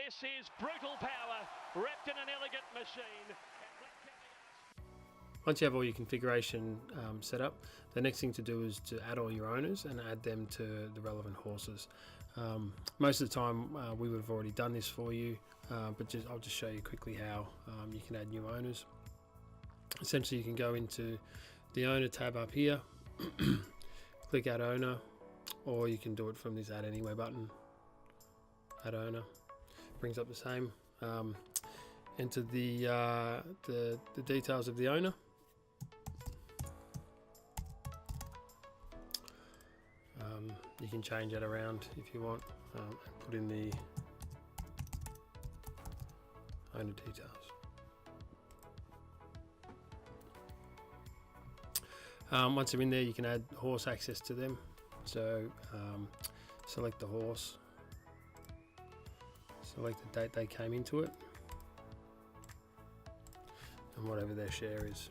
This is brutal power wrapped in an elegant machine. Once you have all your configuration set up, the next thing to do is to add all your owners and add them to the relevant horses. Most of the time we would have already done this for you, but I'll just show you quickly how you can add new owners. Essentially, you can go into the owner tab up here, click add owner, or you can do it from this add anywhere button. Add owner brings up the same. Enter the details of the owner. You can change that around if you want, and put in the owner details. Once they're in there, you can add horse access to them. So select the horse, select the date they came into it, and whatever their share is.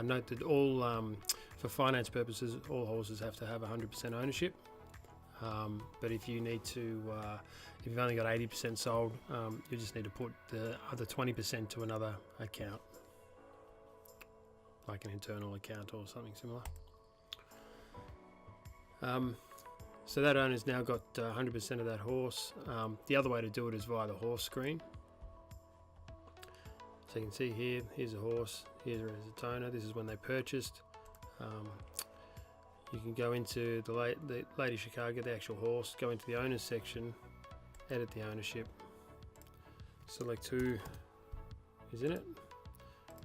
Note that all, for finance purposes, all horses have to have 100% ownership. But if you need to, if you've only got 80% sold, you just need to put the other 20% to another account, like an internal account or something similar. So that owner's now got 100% of that horse. The other way to do it is via the horse screen. So you can see here, here's a horse, here's its owner. This is when they purchased. You can go into the Lady Chicago, the actual horse, go into the owners section, edit the ownership, select who is in it,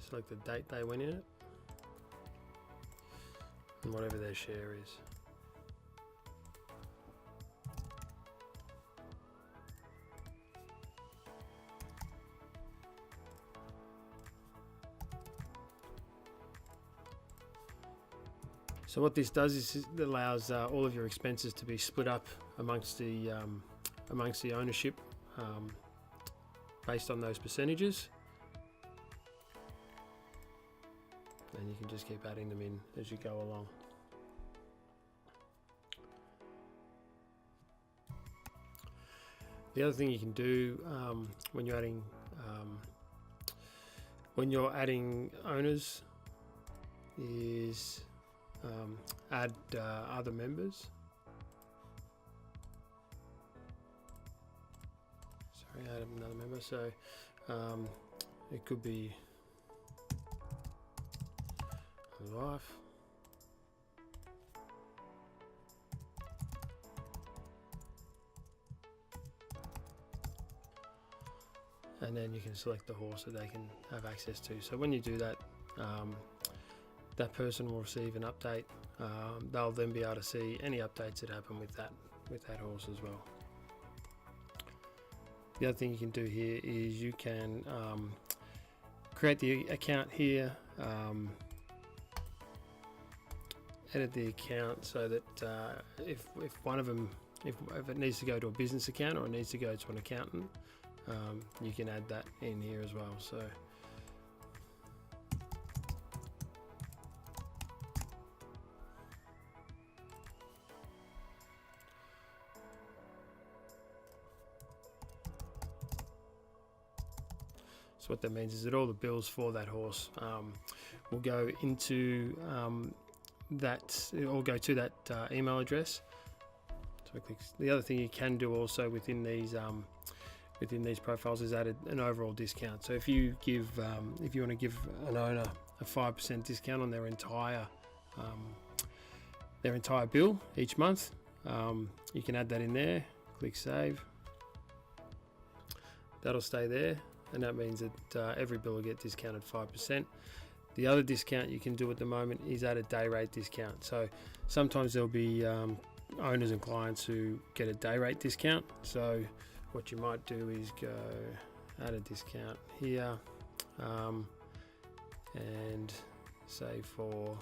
select the date they went in it, and whatever their share is. So what this does is it allows all of your expenses to be split up amongst the ownership based on those percentages, and you can just keep adding them in as you go along. The other thing you can do when you're adding owners is add other members. Sorry, add another member. So it could be a wife. And then you can select the horse that they can have access to. So when you do that, that person will receive an update. They'll then be able to see any updates that happen with that horse as well. The other thing you can do here is you can create the account here, edit the account so that if one of them, if it needs to go to a business account or it needs to go to an accountant, you can add that in here as well. So what that means is that all the bills for that horse will go into it will go to that email address. So click. The other thing you can do also within these profiles is add an overall discount. So if you want to give an owner a 5% discount on their entire bill each month, you can add that in there. Click save. That'll stay there. And that means that every bill will get discounted 5%. The other discount you can do at the moment is add a day rate discount. So sometimes there'll be owners and clients who get a day rate discount. So what you might do is go add a discount here, and say for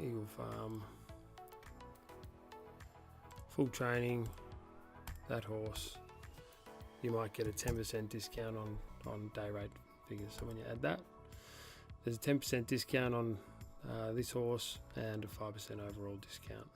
Eagle Farm full training, that horse, you might get a 10% discount on day rate figures. So when you add that, there's a 10% discount on this horse and a 5% overall discount.